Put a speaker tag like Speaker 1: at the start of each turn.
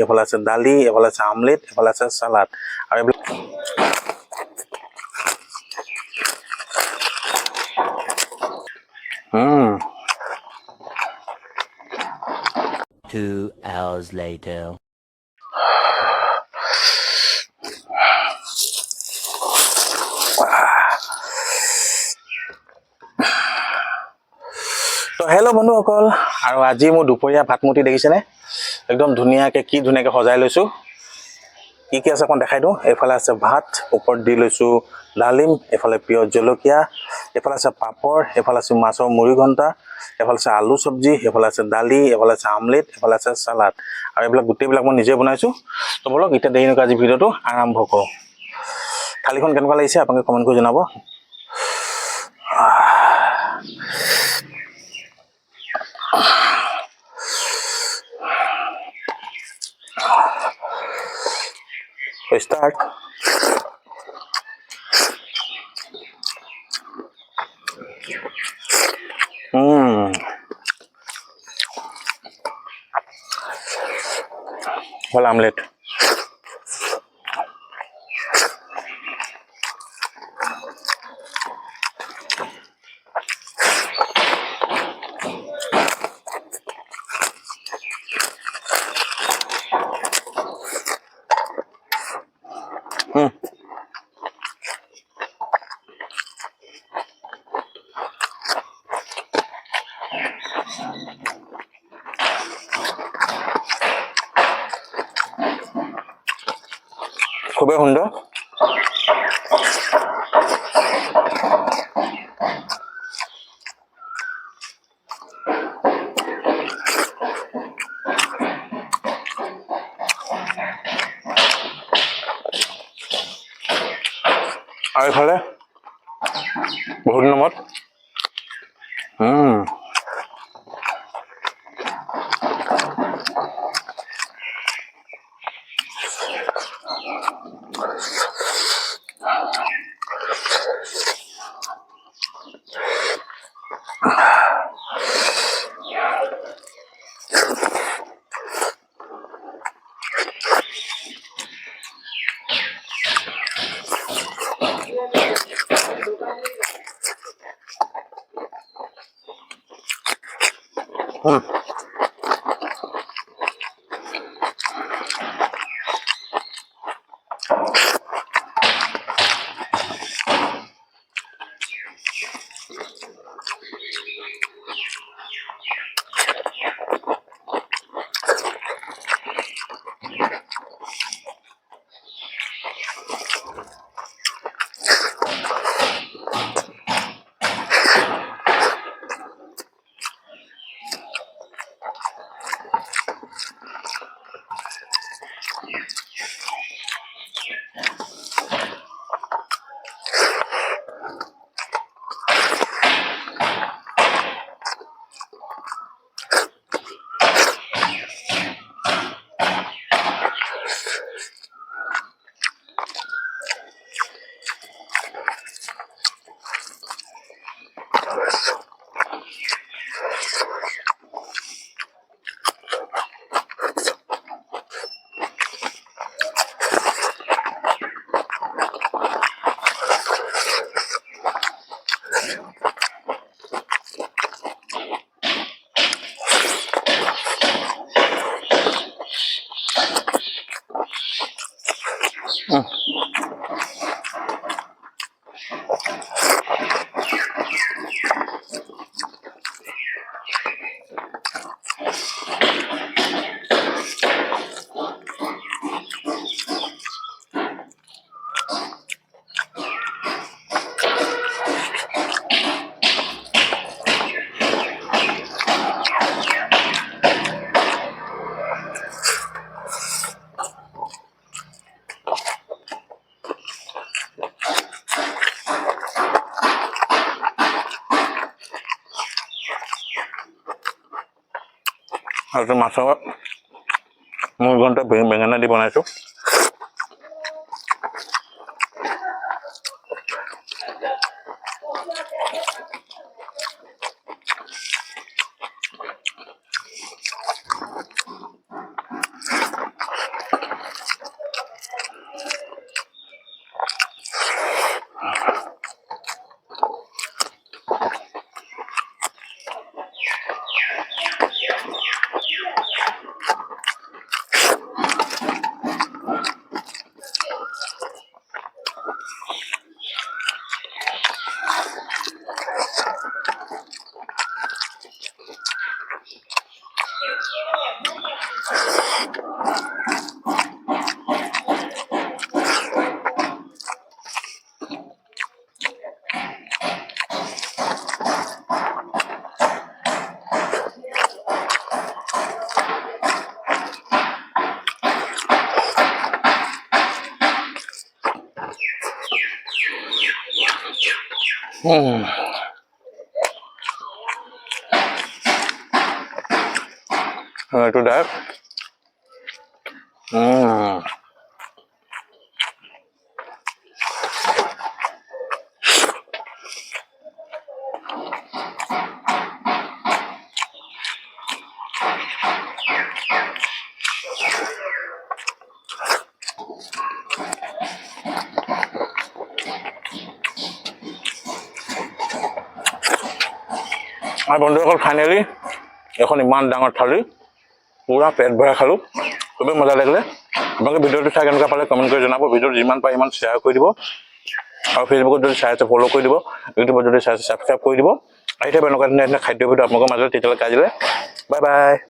Speaker 1: এফালে আছে দালি, এফালে আছে আমলেট, এফালে আছে সালাড আৰু এইবিলাক
Speaker 2: Two hours later.
Speaker 1: তো হেল্ল' বন্ধুসকল, আৰু আজি মোৰ দুপৰীয়া ভাতমুঠি দেখিছেনে? একদম ধুনীয়াকৈ কি ধুনীয়াকৈ সজাই লৈছোঁ। কি আছে অকণ দেখাই দিওঁ। এইফালে আছে ভাত, ওপৰত দি লৈছোঁ ডালিম, এইফালে পিঁয়াজ জলকীয়া, এইফালে আছে পাপৰ, এইফালে আছে মাছৰ মুড়িঘণ্টা, এইফালে আছে আলু চব্জি, এইফালে আছে দালি, এইফালে আছে আমলেট, এইফালে আছে চালাড আৰু এইবিলাক গোটেইবিলাক মই নিজে বনাইছোঁ। তো বলক এতিয়া দেৰি নকৰি আজি ভিডিঅ'টো আৰম্ভ কৰোঁ। থালিখন কেনেকুৱা লাগিছে আপোনালোকে কমেণ্ট কৰি জনাব। Start. Whole omelette. খুবই সুন্দর। আৰু এইফালে বহুত নম্বৰত আৰু মাছৰ মুড়িঘণ্টা বেঙেনা দি বনাইছোঁ। Itu dah. আর বন্ধুসকল ফাইনেলি এখন ইমান ডাঙৰ থালি পুৰা পেট ভৰাই খালো খুবেই মজা লাগিলে আপোনালোকে ভিডিঅ'টো চাই কেনেকুৱা পালে কমেণ্ট কৰি জনাব ভিডিঅ'টো যিমান পাৰে ইমান শ্বেয়াৰ কৰি দিব আৰু ফেচবুকত যদি চাই আছে ফ'ল' কৰি দিব ইউটিউবত যদি চাই আছে ছাবস্ক্ৰাইব কৰি দিব আহি থাকিব এনেকুৱা ধৰণৰ খাদ্য ভিডিঅ' আপোনালোকৰ মাজত তেতিয়ালৈকে আজিলৈ বাই বাই